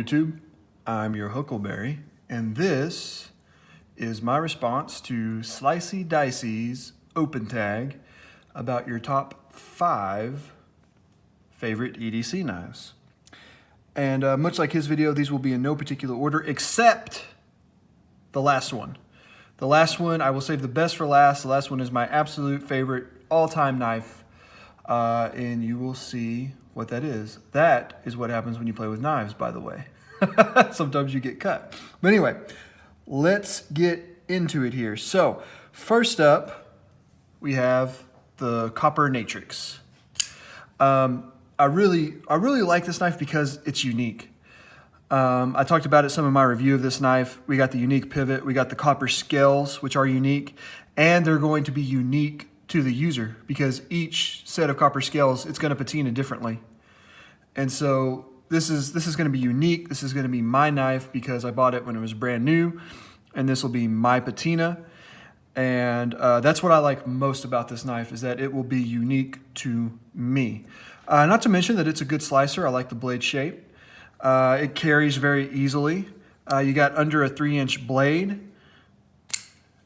YouTube, I'm your Huckleberry, and this is my response to Slicey Dicey's open tag about your top 5 favorite EDC knives. And much like his video, these will be in no particular order except the last one. The last one, I will save the best for last. The last one is my absolute favorite all-time knife, and you will see what that is. That is what happens when you play with knives, by the way. Sometimes you get cut. But anyway, let's get into it here. So, first up, we have the copper Nitrix. I really like this knife because it's unique. I talked about it some in my review of this knife. We got the unique pivot, we got the copper scales, which are unique, and they're going to be unique to the user because each set of copper scales, it's going to patina differently. And so this is going to be unique. This is going to be my knife because I bought it when it was brand new, and this will be my patina. And that's what I like most about this knife, is that it will be unique to me. Not to mention that it's a good slicer. I like the blade shape. It carries very easily. You got under a 3-inch blade.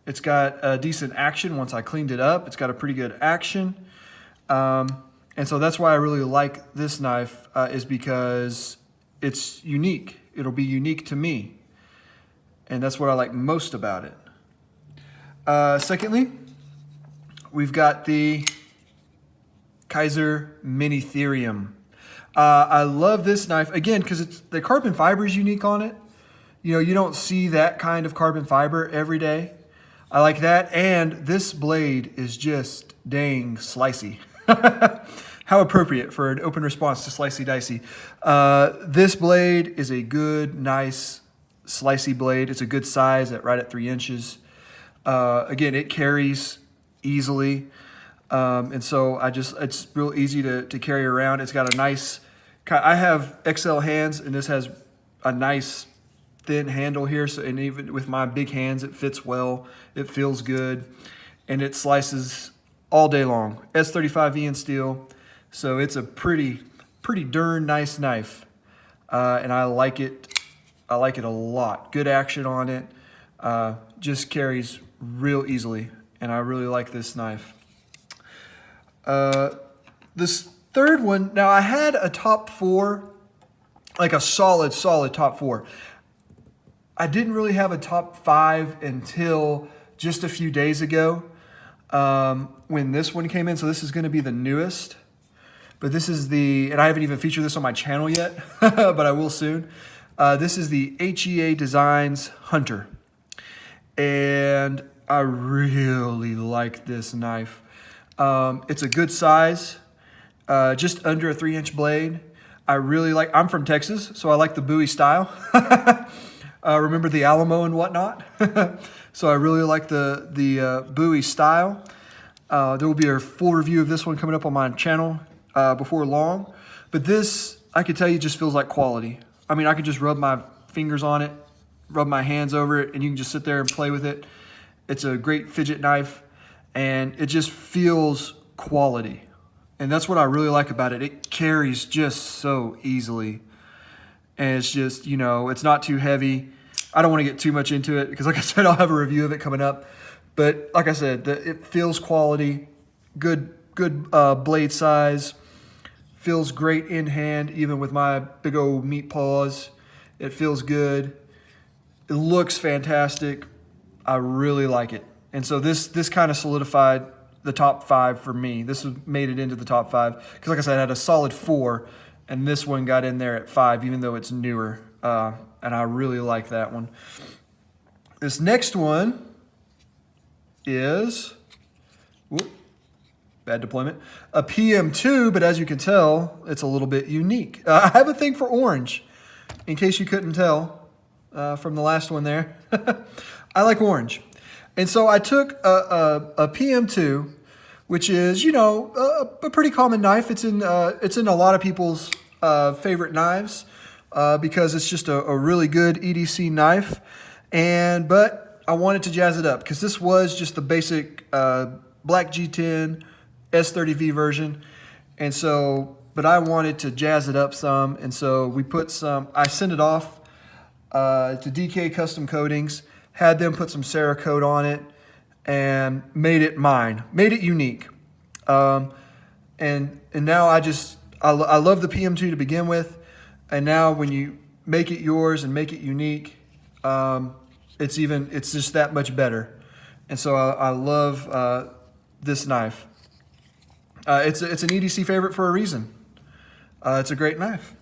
It's got a decent action once I cleaned it up. It's got a pretty good action. And so that's why I really like this knife, is because it's unique. It'll be unique to me. And that's what I like most about it. Secondly, we've got the Kaiser Mini Theorem. I love this knife, again, because the carbon fiber is unique on it. You know, you don't see that kind of carbon fiber every day. I like that, and this blade is just dang slicey. How appropriate for an open response to Slicey Dicey. This blade is a good, nice, slicey blade. It's a good size right at 3 inches. Again, it carries easily. And so it's real easy to carry around. It's got a nice, I have XL hands, and this has a nice thin handle here. So, and even with my big hands, it fits well. It feels good, and it slices all day long. S35 in steel. So it's a pretty darn nice knife. And I like it. I like it a lot. Good action on it. Just carries real easily. And I really like this knife. This third one, now I had a top 4, like a solid top 4. I didn't really have a top 5 until just a few days ago, when this one came in. So this is going to be the newest, but this is and I haven't even featured this on my channel yet, but I will soon. This is the Hea Designs Hunter, and I really like this knife. It's a good size, just under a 3-inch blade. I'm from Texas, so I like the Bowie style. Remember the Alamo and whatnot? So I really like the Bowie style. There will be a full review of this one coming up on my channel before long. But this, I could tell you, just feels like quality. I mean, I could just rub my fingers on it, rub my hands over it, and you can just sit there and play with it. It's a great fidget knife, and it just feels quality. And that's what I really like about it. It carries just so easily. And it's just, you know, it's not too heavy. I don't want to get too much into it because, like I said, I'll have a review of it coming up. But like I said, it feels quality, good blade size, feels great in hand, even with my big old meat paws. It feels good. It looks fantastic. I really like it. And so this kind of solidified the top 5 for me. This made it into the top 5 because, like I said, I had a solid 4, and this one got in there at 5, even though it's newer. And I really like that one. This next one is, bad deployment, a PM2, but as you can tell, it's a little bit unique. I have a thing for orange, in case you couldn't tell from the last one there. I like orange. And so I took a PM2, which is, you know, a pretty common knife. It's in a lot of people's favorite knives because it's just a really good EDC knife. But I wanted to jazz it up because this was just the basic black G10 S30V version. And so but I wanted to jazz it up some, and so we put some. I sent it off to DK Custom Coatings, had them put some Cerakote on it, and made it mine, made it unique. And now I love the PM2 to begin with, and now when you make it yours and make it unique, it's just that much better. And so I love this knife. It's an EDC favorite for a reason. It's a great knife.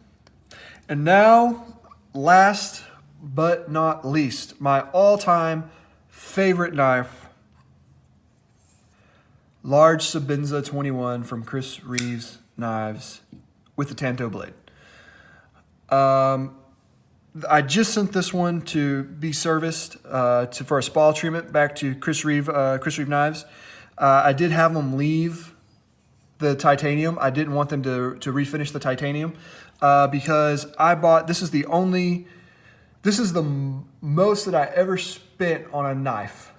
And now, last but not least, my all-time favorite knife, large Sebenza 21 from Chris Reeve's Knives with the Tanto blade. I just sent this one to be serviced for a spall treatment back to Chris Reeve Knives. I did have them leave the titanium. I didn't want them to refinish the titanium because I bought, this is the most that I ever spent on a knife.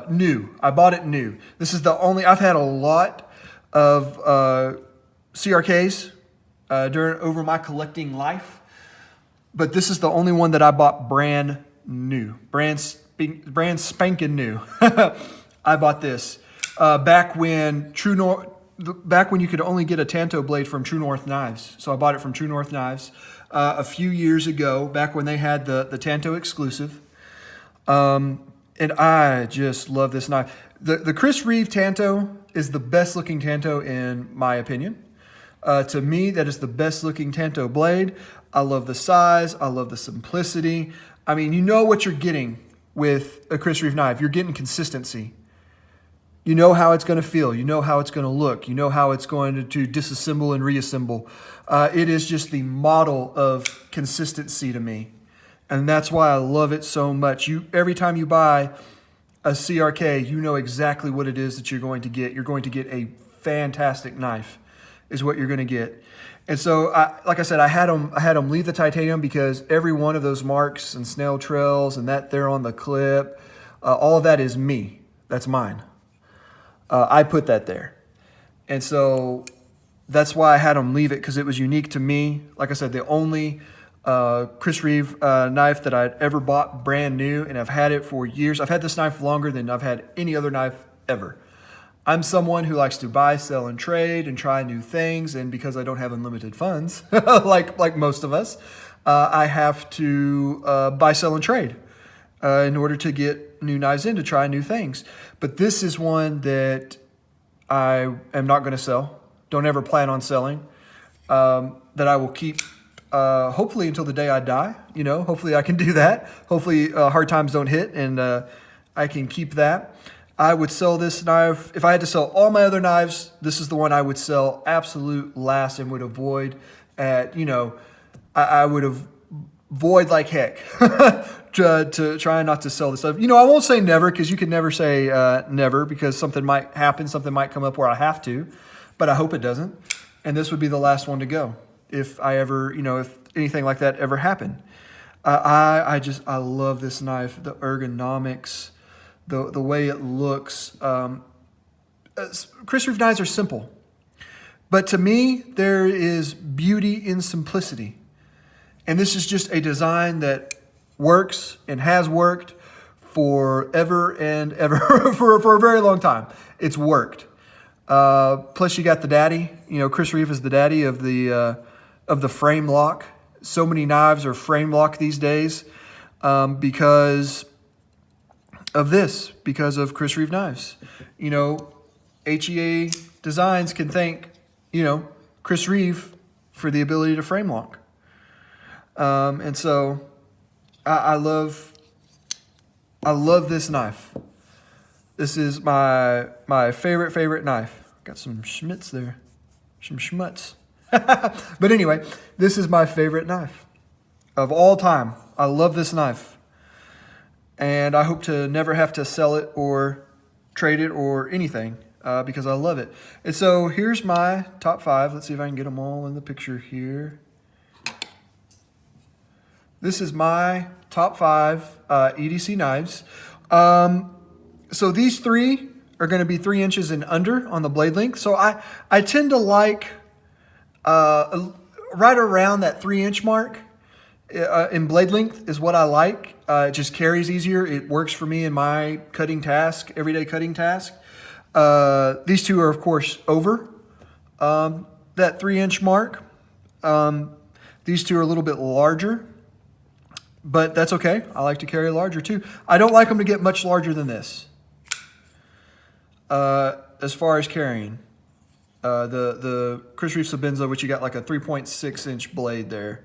New. I bought it new. This is the only, I've had a lot of CRKs over my collecting life, but this is the only one that I bought brand new, brand spanking new. I bought this back when you could only get a Tanto blade from True North Knives. So I bought it from True North Knives a few years ago, back when they had the Tanto exclusive. And I just love this knife. The Chris Reeve Tanto is the best looking Tanto in my opinion. To me, that is the best looking Tanto blade. I love the size. I love the simplicity. I mean, you know what you're getting with a Chris Reeve knife. You're getting consistency. You know how it's going to feel. You know how it's going to look. You know how it's going to disassemble and reassemble. It is just the model of consistency to me. And that's why I love it so much. Every time you buy a CRK, you know exactly what it is that you're going to get. You're going to get a fantastic knife is what you're going to get. And so, like I said, I had them leave the titanium because every one of those marks and snail trails and that there on the clip, all of that is me. That's mine. I put that there. And so that's why I had them leave it, because it was unique to me. Like I said, the only Chris Reeve knife that I'd ever bought brand new, and I've had it for years. I've had this knife longer than I've had any other knife ever. I'm someone who likes to buy, sell, and trade and try new things, and because I don't have unlimited funds, like most of us, I have to buy, sell, and trade in order to get new knives in to try new things. But this is one that I am not going to sell. Don't ever plan on selling. That I will keep hopefully until the day I die. You know, hopefully I can do that. Hopefully hard times don't hit, and I can keep that. I would sell this knife. If I had to sell all my other knives, this is the one I would sell absolute last and would avoid at, you know, I would avoid like heck to try not to sell this stuff. You know, I won't say never, because you can never say never, because something might happen, something might come up where I have to, but I hope it doesn't. And this would be the last one to go if I ever, you know, if anything like that ever happened. I love this knife, the ergonomics, the way it looks. Chris Reeve knives are simple, but to me, there is beauty in simplicity. And this is just a design that works and has worked forever and ever for a very long time. It's worked. Plus you got the daddy, you know, Chris Reeve is the daddy of the frame lock. So many knives are frame lock these days because of this, because of Chris Reeve knives. You know, Hea Designs can thank, you know, Chris Reeve for the ability to frame lock. And so I love this knife. This is my favorite knife. Got some schmitz there, some schmutz. But anyway, this is my favorite knife of all time. I love this knife. And I hope to never have to sell it or trade it or anything because I love it. And so here's my top 5. Let's see if I can get them all in the picture here. This is my top 5 EDC knives. So these 3 are going to be 3 inches and under on the blade length. So I tend to like Right around that 3-inch mark in blade length is what I like. It just carries easier. It works for me in my cutting task, everyday cutting task. These two are, of course, over that 3-inch mark. These two are a little bit larger, but that's okay. I like to carry larger too. I don't like them to get much larger than this. As far as carrying, the Chris Reeve Sebenza, which you got like a 3.6-inch blade there.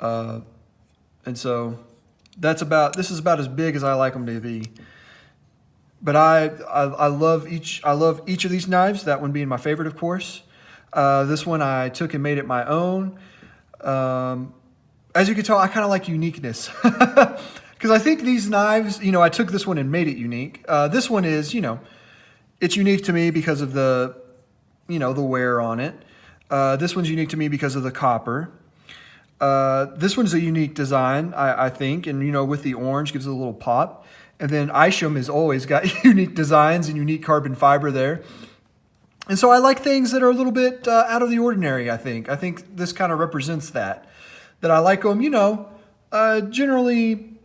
And so this is about as big as I like them to be. But I love each of these knives, that one being my favorite, of course. This one I took and made it my own. As you can tell, I kind of like uniqueness. Because I think these knives, I took this one and made it unique. This one is, it's unique to me because of the wear on it. This one's unique to me because of the copper. This one's a unique design, I think, and with the orange gives it a little pop. And then Isham has always got unique designs and unique carbon fiber there. And so I like things that are a little bit out of the ordinary, I think. I think this kind of represents that I like them, generally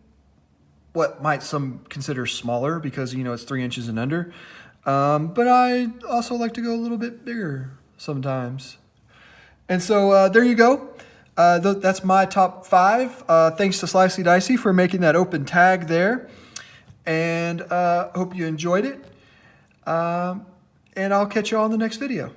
what might some consider smaller because, it's 3 inches and under. But I also like to go a little bit bigger sometimes. And so there you go. That's my top 5. Thanks to Slicey Dicey for making that open tag there. And hope you enjoyed it. And I'll catch you all in the next video.